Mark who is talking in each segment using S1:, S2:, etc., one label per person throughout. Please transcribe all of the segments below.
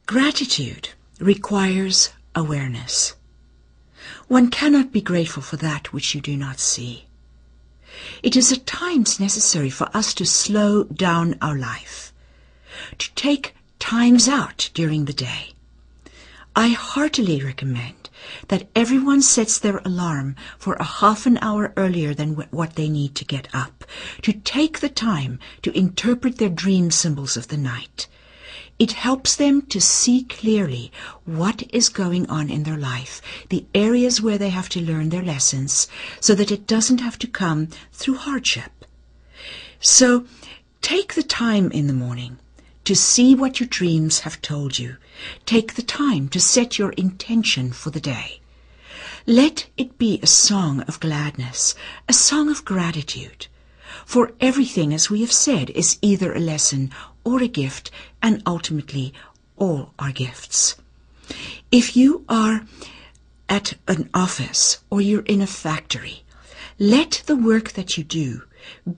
S1: Gratitude requires awareness. One cannot be grateful for that which you do not see. It is at times necessary for us to slow down our life, to take times out during the day. I heartily recommend that everyone sets their alarm for a half an hour earlier than what they need to get up, to take the time to interpret their dream symbols of the night. It helps them to see clearly what is going on in their life, the areas where they have to learn their lessons, so that it doesn't have to come through hardship. So take the time in the morning to see what your dreams have told you. Take the time to set your intention for the day. Let it be a song of gladness, a song of gratitude. For everything, as we have said, is either a lesson or a gift, and ultimately all are gifts. If you are at an office or you're in a factory, let the work that you do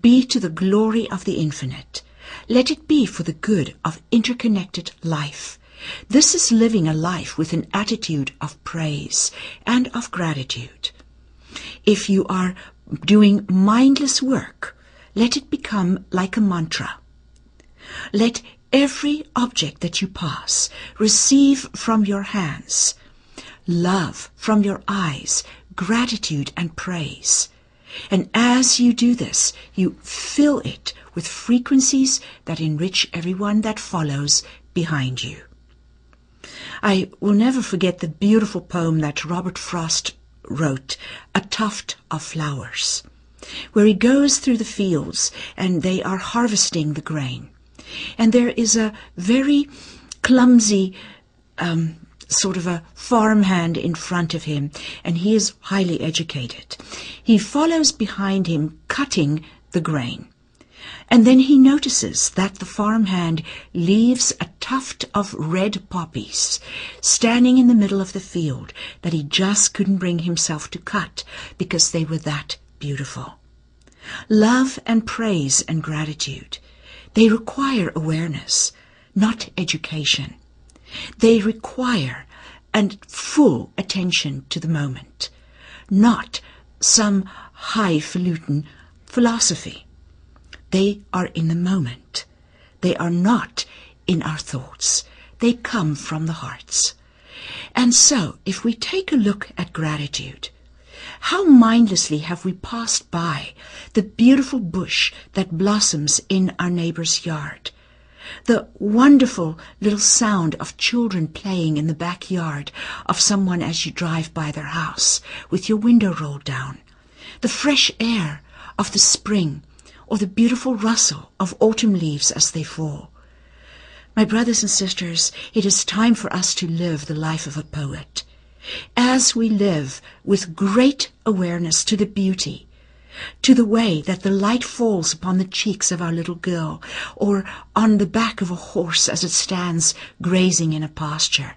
S1: be to the glory of the infinite. Let it be for the good of interconnected life. This is living a life with an attitude of praise and of gratitude. If you are doing mindless work, let it become like a mantra. Let every object that you pass receive from your hands love from your eyes, gratitude and praise. And as you do this, you fill it with frequencies that enrich everyone that follows behind you. I will never forget the beautiful poem that Robert Frost wrote, A Tuft of Flowers, where he goes through the fields and they are harvesting the grain. And there is a very clumsy sort of a farmhand in front of him, and he is highly educated. He follows behind him, cutting the grain. And then he notices that the farmhand leaves a tuft of red poppies standing in the middle of the field that he just couldn't bring himself to cut because they were that beautiful. Love and praise and gratitude, they require awareness, not education. They require full attention to the moment, not some highfalutin philosophy. They are in the moment. They are not in our thoughts. They come from the hearts. And so, if we take a look at gratitude, how mindlessly have we passed by the beautiful bush that blossoms in our neighbor's yard, the wonderful little sound of children playing in the backyard of someone as you drive by their house with your window rolled down, the fresh air of the spring, or the beautiful rustle of autumn leaves as they fall. My brothers and sisters, it is time for us to live the life of a poet. As we live with great awareness to the beauty, to the way that the light falls upon the cheeks of our little girl, or on the back of a horse as it stands grazing in a pasture.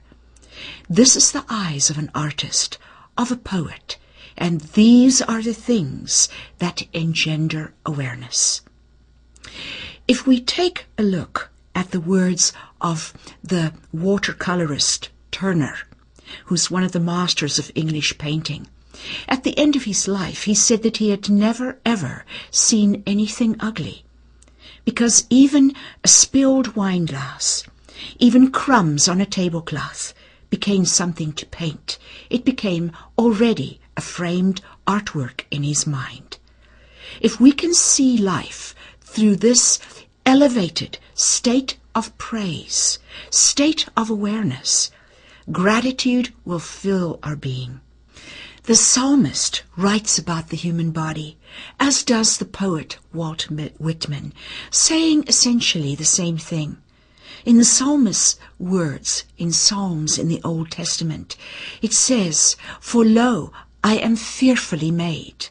S1: This is the eyes of an artist, of a poet, and these are the things that engender awareness. If we take a look at the words of the watercolorist Turner, who's one of the masters of English painting, at the end of his life he said that he had never ever seen anything ugly, because even a spilled wine glass, even crumbs on a tablecloth became something to paint. It became already a framed artwork in his mind. If we can see life through this elevated state of praise, state of awareness, gratitude will fill our being. The psalmist writes about the human body, as does the poet Walt Whitman, saying essentially the same thing. In the psalmist's words in Psalms in the Old Testament, it says, "For lo, I am fearfully made,"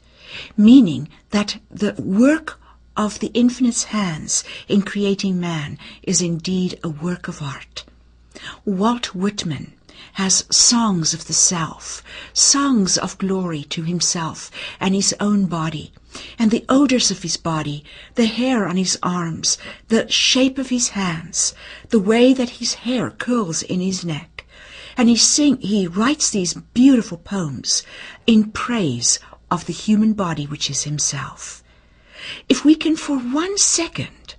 S1: meaning that the work of the Infinite's hands in creating man is indeed a work of art. Walt Whitman has songs of the self, songs of glory to himself and his own body, and the odors of his body, the hair on his arms, the shape of his hands, the way that his hair curls in his neck. And he writes these beautiful poems in praise of the human body which is himself. If we can for 1 second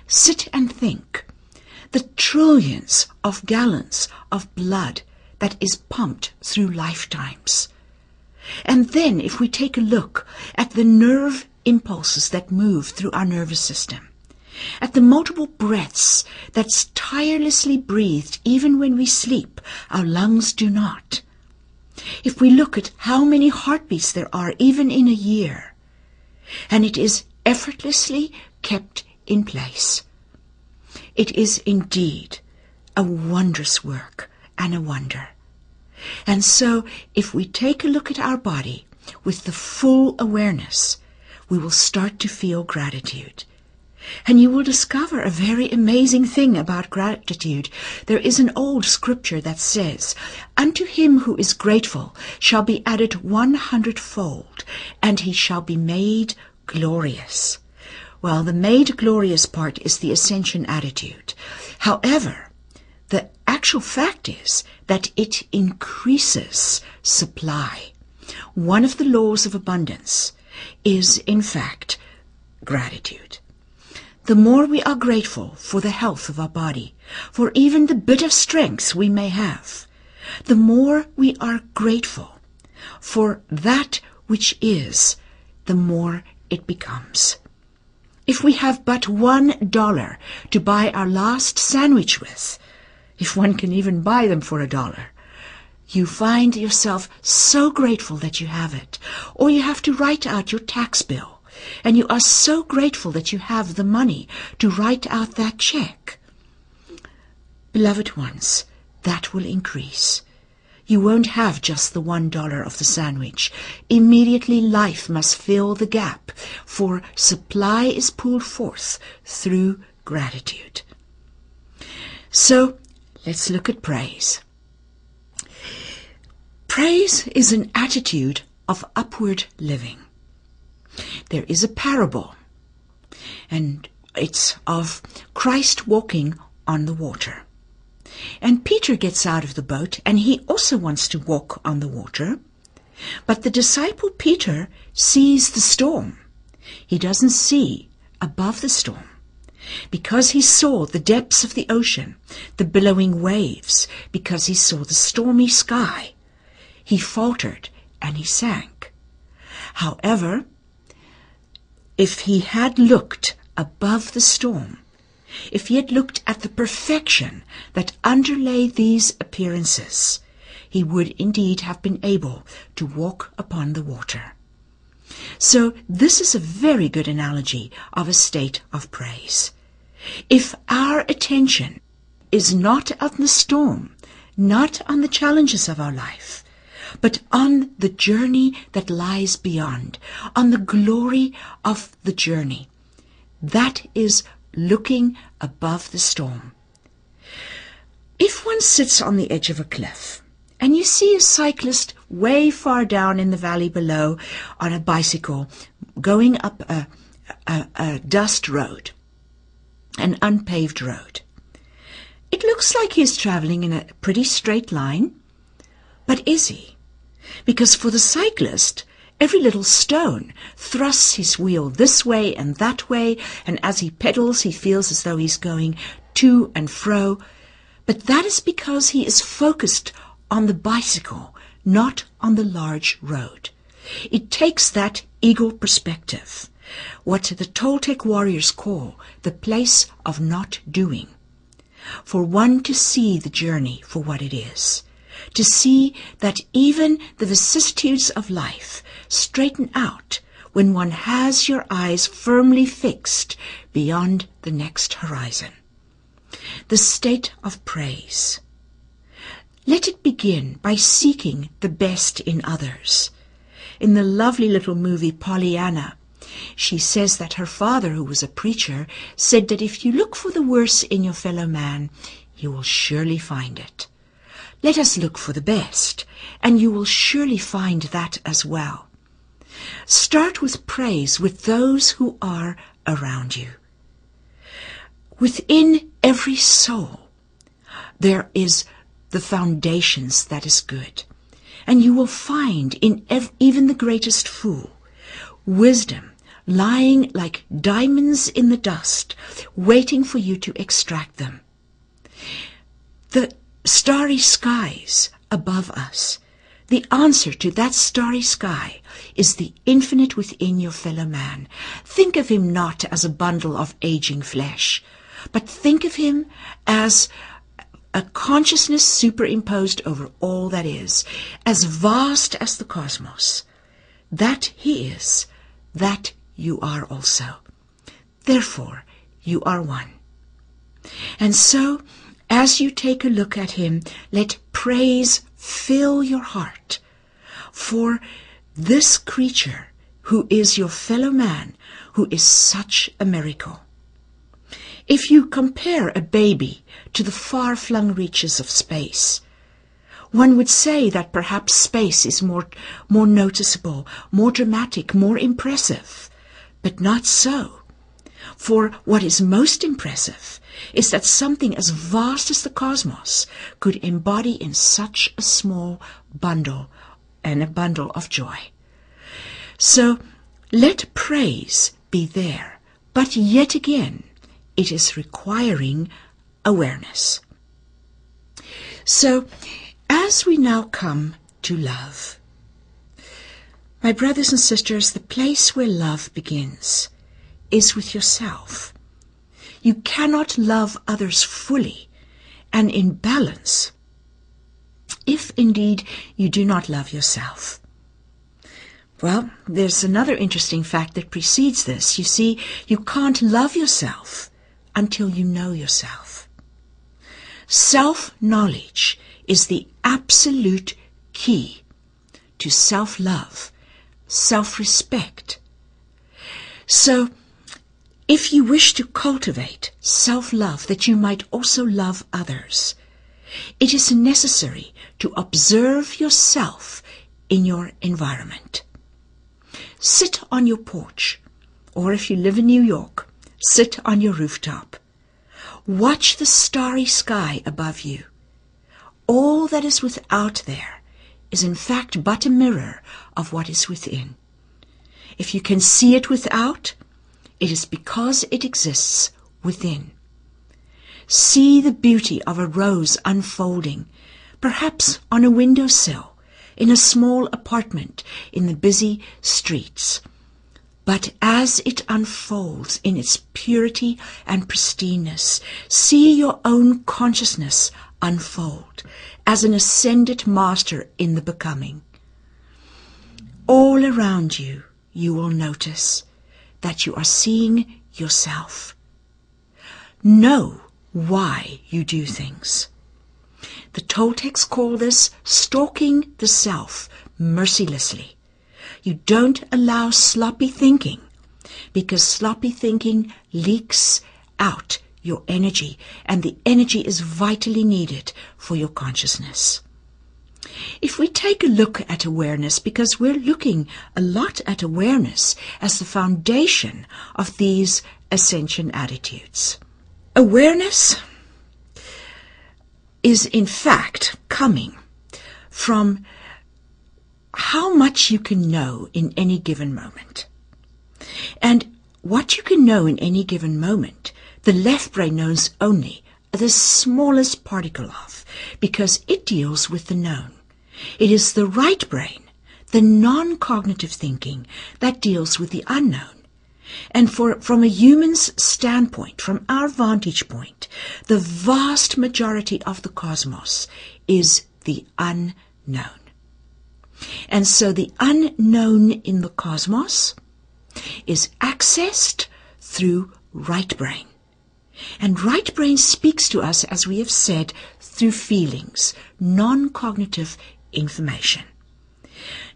S1: sit and think the trillions of gallons of blood that is pumped through lifetimes. And then if we take a look at the nerve impulses that move through our nervous system, at the multiple breaths that's tirelessly breathed even when we sleep, our lungs do not. If we look at how many heartbeats there are even in a year, and it is effortlessly kept in place, it is indeed a wondrous work and a wonder. And so, if we take a look at our body with the full awareness, we will start to feel gratitude. And you will discover a very amazing thing about gratitude. There is an old scripture that says, "Unto him who is grateful shall be added 100-fold, and he shall be made glorious." Well, the made glorious part is the ascension attitude. However, the actual fact is that it increases supply. One of the laws of abundance is, in fact, gratitude. The more we are grateful for the health of our body, for even the bit of strength we may have, the more we are grateful for that which is, the more it becomes. If we have but $1 to buy our last sandwich with, if one can even buy them for $1, you find yourself so grateful that you have it. Or you have to write out your tax bill, and you are so grateful that you have the money to write out that check. Beloved ones, that will increase. You won't have just the $1 of the sandwich. Immediately life must fill the gap, for supply is pulled forth through gratitude. So, let's look at praise. Praise is an attitude of upward living. There is a parable, and it's of Christ walking on the water. And Peter gets out of the boat, and he also wants to walk on the water. But the disciple Peter sees the storm. He doesn't see above the storm, because he saw the depths of the ocean, the billowing waves, because he saw the stormy sky. He faltered and he sank. However, if he had looked above the storm, if he had looked at the perfection that underlay these appearances, he would indeed have been able to walk upon the water. So this is a very good analogy of a state of praise. If our attention is not on the storm, not on the challenges of our life, but on the journey that lies beyond, on the glory of the journey, that is looking above the storm. If one sits on the edge of a cliff and you see a cyclist way far down in the valley below on a bicycle going up a dust road, an unpaved road, it looks like he is traveling in a pretty straight line, but is he? Because for the cyclist, every little stone thrusts his wheel this way and that way, and as he pedals, he feels as though he's going to and fro. But that is because he is focused on the bicycle, not on the large road. It takes that eagle perspective, what the Toltec warriors call the place of not doing, for one to see the journey for what it is. To see that even the vicissitudes of life straighten out when one has your eyes firmly fixed beyond the next horizon. The state of praise. Let it begin by seeking the best in others. In the lovely little movie Pollyanna, she says that her father, who was a preacher, said that if you look for the worst in your fellow man, you will surely find it. Let us look for the best, and you will surely find that as well. Start with praise with those who are around you. Within every soul, there is the foundations that is good. And you will find in even the greatest fool, wisdom lying like diamonds in the dust, waiting for you to extract them. The starry skies above us, the answer to that starry sky is the infinite within your fellow man. Think of him not as a bundle of aging flesh, but think of him as a consciousness superimposed over all that is, as vast as the cosmos. That he is, that you are also. Therefore, you are one. And so, as you take a look at him, let praise fill your heart for this creature who is your fellow man, who is such a miracle. If you compare a baby to the far-flung reaches of space, one would say that perhaps space is more noticeable, more dramatic, more impressive. But not so. For what is most impressive is that something as vast as the cosmos could embody in such a small bundle, and a bundle of joy. So let praise be there, but yet again, it is requiring awareness. So, as we now come to love, my brothers and sisters, the place where love begins is with yourself. You cannot love others fully and in balance if indeed you do not love yourself. Well, there's another interesting fact that precedes this. You see, you can't love yourself until you know yourself. Self-knowledge is the absolute key to self-love, self-respect. So, if you wish to cultivate self-love that you might also love others, it is necessary to observe yourself in your environment. Sit on your porch, or if you live in New York, sit on your rooftop. Watch the starry sky above you. All that is without there is in fact but a mirror of what is within. If you can see it without, it is because it exists within. See the beauty of a rose unfolding, perhaps on a windowsill, in a small apartment in the busy streets. But as it unfolds in its purity and pristineness, see your own consciousness unfold as an ascended master in the becoming. All around you, you will notice that you are seeing yourself. Know why you do things. The Toltecs call this stalking the self mercilessly. You don't allow sloppy thinking, because sloppy thinking leaks out your energy, and the energy is vitally needed for your consciousness. If we take a look at awareness, because we're looking a lot at awareness as the foundation of these ascension attitudes. Awareness is in fact coming from how much you can know in any given moment. And what you can know in any given moment, the left brain knows only the smallest particle of, because it deals with the known. It is the right brain, the non-cognitive thinking, that deals with the unknown. And from a human's standpoint, from our vantage point, the vast majority of the cosmos is the unknown. And so the unknown in the cosmos is accessed through right brain. And right brain speaks to us, as we have said, through feelings, non-cognitive information.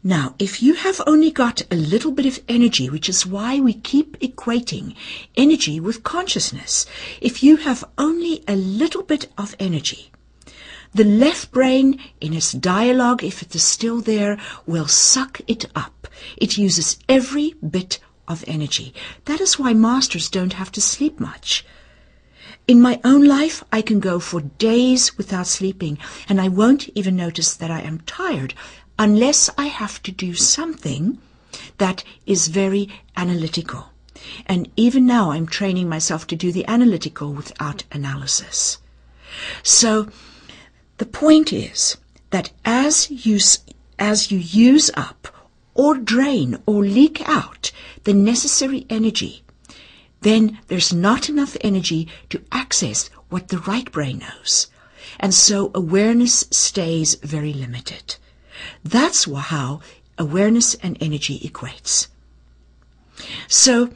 S1: Now, if you have only got a little bit of energy, which is why we keep equating energy with consciousness, if you have only a little bit of energy, the left brain, in its dialogue, if it is still there, will suck it up. It uses every bit of energy. That is why masters don't have to sleep much. In my own life, I can go for days without sleeping, and I won't even notice that I am tired unless I have to do something that is very analytical. And even now, I'm training myself to do the analytical without analysis. So the point is that as you use up or drain or leak out the necessary energy, then there's not enough energy to access what the right brain knows. And so awareness stays very limited. That's how awareness and energy equates. So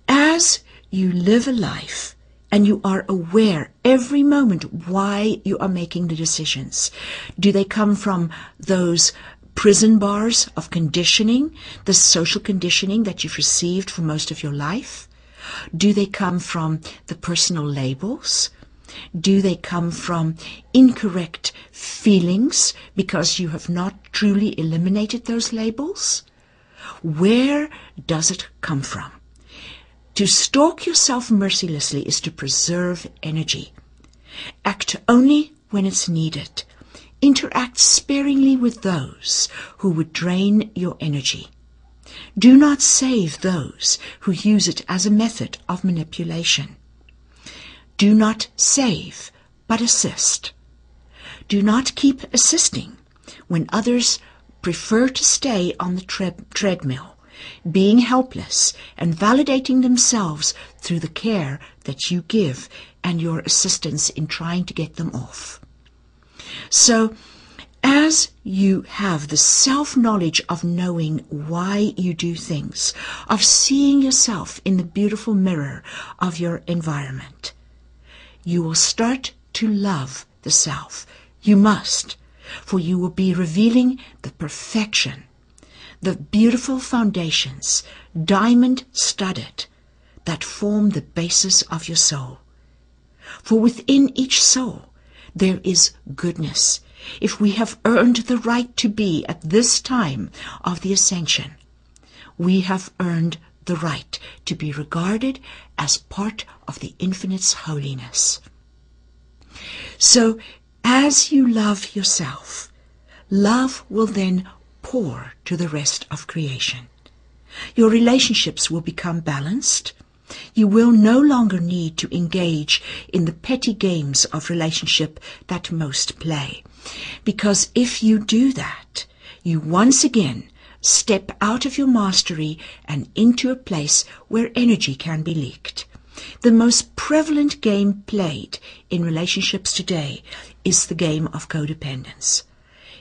S1: as you live a life and you are aware every moment why you are making the decisions, do they come from those prison bars of conditioning, the social conditioning that you've received for most of your life? Do they come from the personal labels? Do they come from incorrect feelings because you have not truly eliminated those labels? Where does it come from? To stalk yourself mercilessly is to preserve energy. Act only when it's needed. Interact sparingly with those who would drain your energy. Do not save those who use it as a method of manipulation. Do not save, but assist. Do not keep assisting when others prefer to stay on the treadmill, being helpless and validating themselves through the care that you give and your assistance in trying to get them off. So, as you have the self-knowledge of knowing why you do things, of seeing yourself in the beautiful mirror of your environment, you will start to love the self. You must, for you will be revealing the perfection, the beautiful foundations, diamond-studded, that form the basis of your soul. For within each soul there is goodness. If we have earned the right to be at this time of the ascension, we have earned the right to be regarded as part of the infinite's holiness. So, as you love yourself, love will then pour to the rest of creation. Your relationships will become balanced. You will no longer need to engage in the petty games of relationship that most play. Because if you do that, you once again step out of your mastery and into a place where energy can be leaked. The most prevalent game played in relationships today is the game of codependence.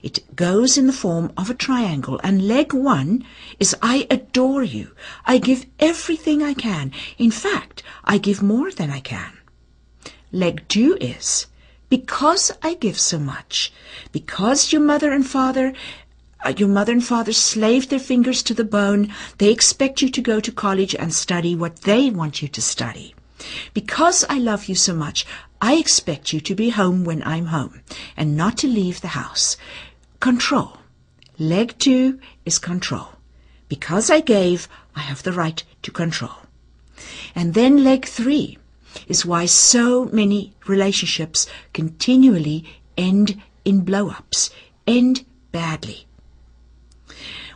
S1: It goes in the form of a triangle, and leg one is I adore you. I give everything I can. In fact, I give more than I can. Leg two is because I give so much, because your mother and father slaved their fingers to the bone, they expect you to go to college and study what they want you to study. Because I love you so much, I expect you to be home when I'm home and not to leave the house. Control. Leg two is control. Because I gave, I have the right to control. And then leg three is why so many relationships continually end in blow-ups, end badly.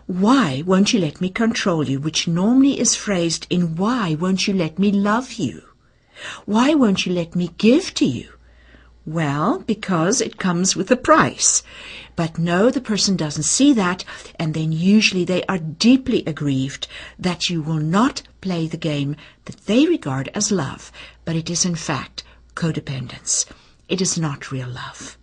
S1: Why won't you let me control you, which normally is phrased in why won't you let me love you? Why won't you let me give to you? Well, because it comes with a price. But no, the person doesn't see that, and then usually they are deeply aggrieved that you will not play the game that they regard as love, but it is in fact codependence. It is not real love.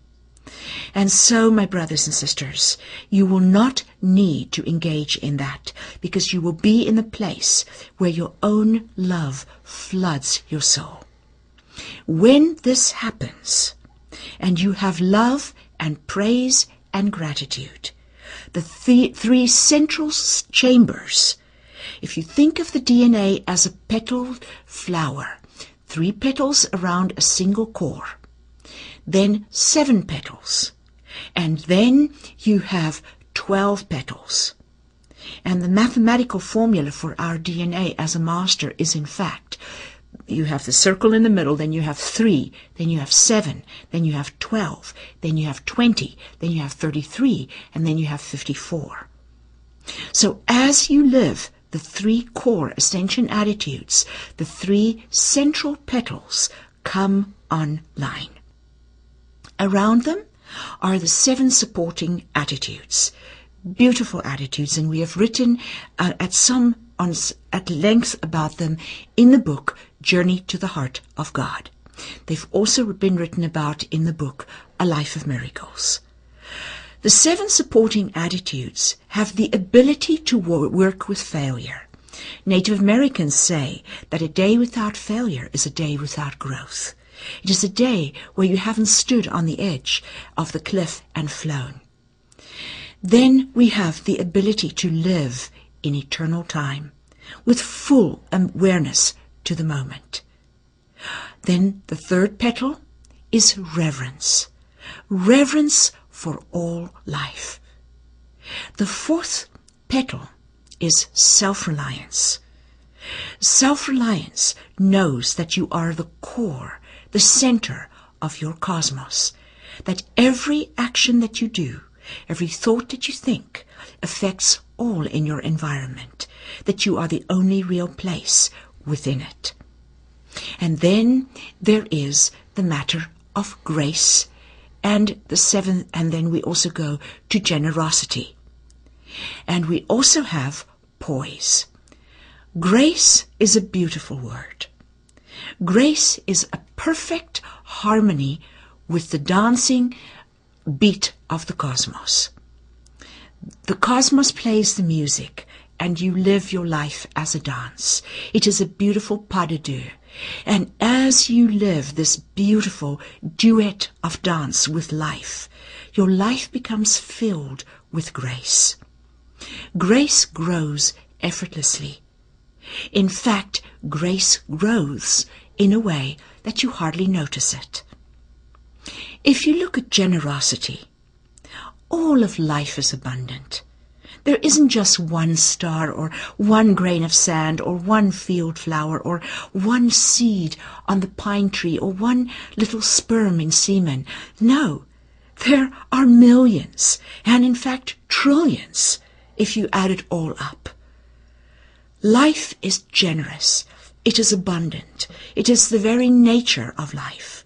S1: And so, my brothers and sisters, you will not need to engage in that, because you will be in a place where your own love floods your soul. When this happens, and you have love and praise and gratitude, the three central chambers, if you think of the DNA as a petaled flower, 3 petals around a single core, then 7 petals, and then you have 12 petals. And the mathematical formula for our DNA as a master is, in fact, you have the circle in the middle, then you have 3, then you have 7, then you have 12, then you have 20, then you have 33, and then you have 54. So as you live the 3 core ascension attitudes, the 3 central petals come online. Around them are the 7 supporting attitudes, beautiful attitudes, and we have written at length about them in the book Journey to the Heart of God. They've also been written about in the book A Life of Miracles. The 7 supporting attitudes have the ability to work with failure. Native Americans say that a day without failure is a day without growth. It is a day where you haven't stood on the edge of the cliff and flown. Then we have the ability to live in eternal time with full awareness to the moment. Then the 3rd petal is reverence. Reverence for all life. The 4th petal is self-reliance. Self-reliance knows that you are the core, the center of your cosmos, that every action that you do, every thought that you think, affects all in your environment, that you are the only real place within it. And then there is the matter of grace, and the 7th, and then we also go to generosity. And we also have poise. Grace is a beautiful word. Grace is a perfect harmony with the dancing beat of the cosmos. The cosmos plays the music, and you live your life as a dance. It is a beautiful pas de deux. And as you live this beautiful duet of dance with life, your life becomes filled with grace. Grace grows effortlessly. In fact, grace grows in a way that you hardly notice it. If you look at generosity, all of life is abundant. There isn't just one star or one grain of sand or one field flower or one seed on the pine tree or one little sperm in semen. No, there are millions, and in fact trillions, if you add it all up. Life is generous. It is abundant. It is the very nature of life.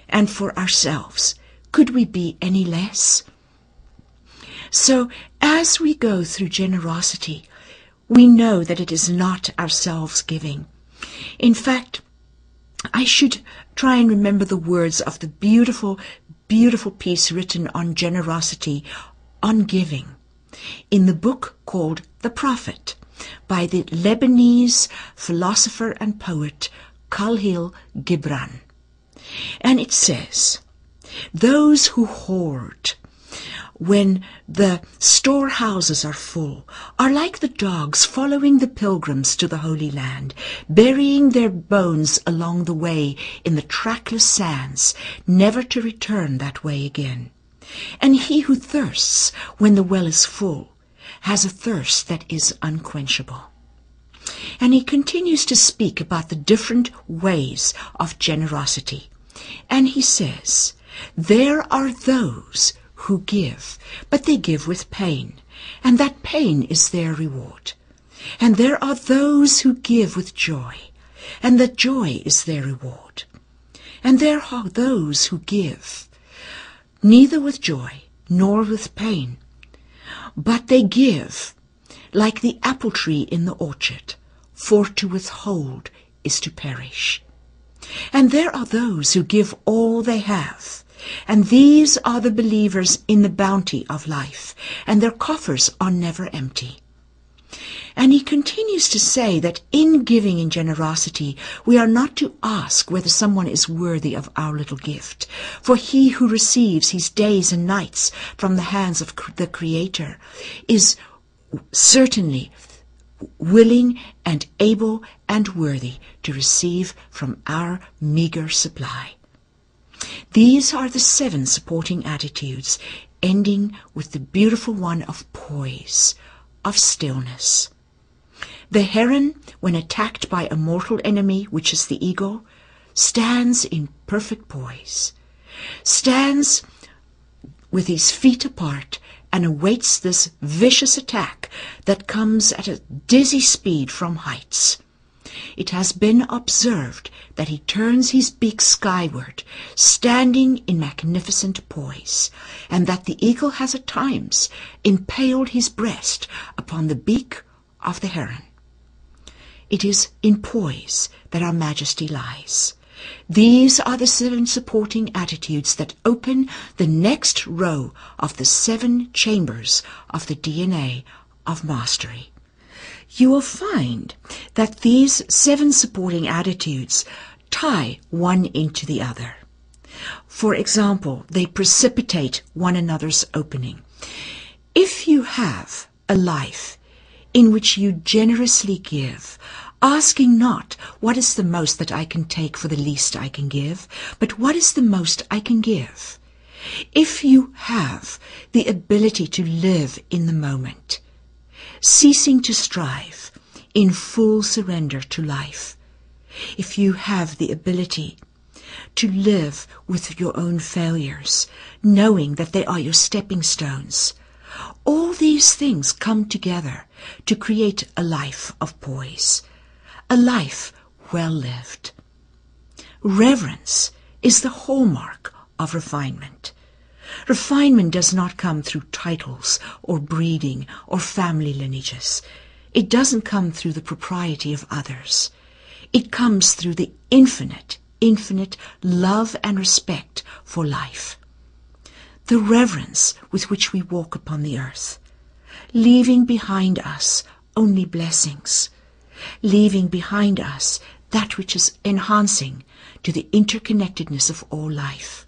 S1: And for ourselves, could we be any less? So, as we go through generosity, we know that it is not ourselves giving. In fact, I should try and remember the words of the beautiful, beautiful piece written on generosity, on giving, in the book called The Prophet, by the Lebanese philosopher and poet Khalil Gibran. And it says, those who hoard when the storehouses are full are like the dogs following the pilgrims to the Holy Land, burying their bones along the way in the trackless sands, never to return that way again. And he who thirsts when the well is full has a thirst that is unquenchable. And he continues to speak about the different ways of generosity. And he says, there are those who give, but they give with pain, and that pain is their reward. And there are those who give with joy, and that joy is their reward. And there are those who give, neither with joy nor with pain, but they give like the apple tree in the orchard, for to withhold is to perish. And there are those who give all they have, and these are the believers in the bounty of life, and their coffers are never empty. And he continues to say that in giving in generosity, we are not to ask whether someone is worthy of our little gift. For he who receives his days and nights from the hands of the Creator is certainly willing and able and worthy to receive from our meager supply. These are the 7 supporting attitudes, ending with the beautiful one of poise, of stillness. The heron, when attacked by a mortal enemy, which is the eagle, stands in perfect poise, stands with his feet apart and awaits this vicious attack that comes at a dizzy speed from heights. It has been observed that he turns his beak skyward, standing in magnificent poise, and that the eagle has at times impaled his breast upon the beak of the heron. It is in poise that our majesty lies. These are the 7 supporting attitudes that open the next row of the 7 chambers of the DNA of mastery. You will find that these 7 supporting attitudes tie one into the other. For example, they precipitate one another's opening. If you have a life in which you generously give, asking not what is the most that I can take for the least I can give, but what is the most I can give. If you have the ability to live in the moment, ceasing to strive, in full surrender to life, if you have the ability to live with your own failures, knowing that they are your stepping stones, all these things come together to create a life of poise, a life well lived. Reverence is the hallmark of refinement. Refinement does not come through titles or breeding or family lineages. It doesn't come through the propriety of others. It comes through the infinite love and respect for life. The reverence with which we walk upon the earth, leaving behind us only blessings, leaving behind us that which is enhancing to the interconnectedness of all life.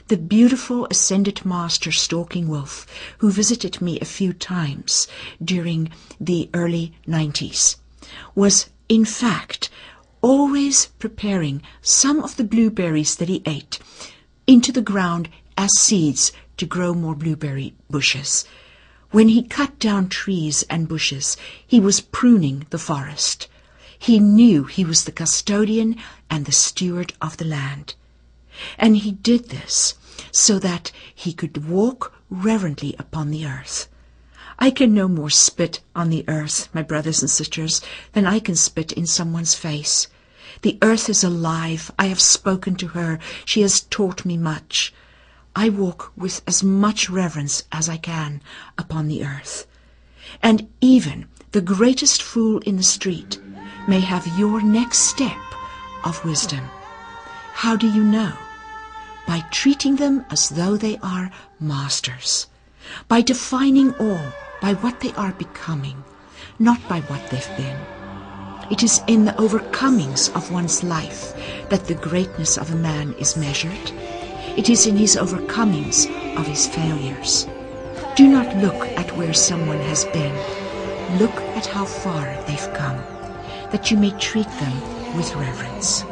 S1: The beautiful ascended master Stalking Wolf, who visited me a few times during the early 90s, was in fact always preparing some of the blueberries that he ate into the ground as seeds to grow more blueberry bushes. When he cut down trees and bushes, he was pruning the forest. He knew he was the custodian and the steward of the land. And he did this so that he could walk reverently upon the earth. I can no more spit on the earth, my brothers and sisters, than I can spit in someone's face. The earth is alive. I have spoken to her. She has taught me much. I walk with as much reverence as I can upon the earth. And even the greatest fool in the street may have your next step of wisdom. How do you know? By treating them as though they are masters, by defining all by what they are becoming, not by what they've been. It is in the overcomings of one's life that the greatness of a man is measured. It is in his overcomings of his failures. Do not look at where someone has been. Look at how far they've come, that you may treat them with reverence.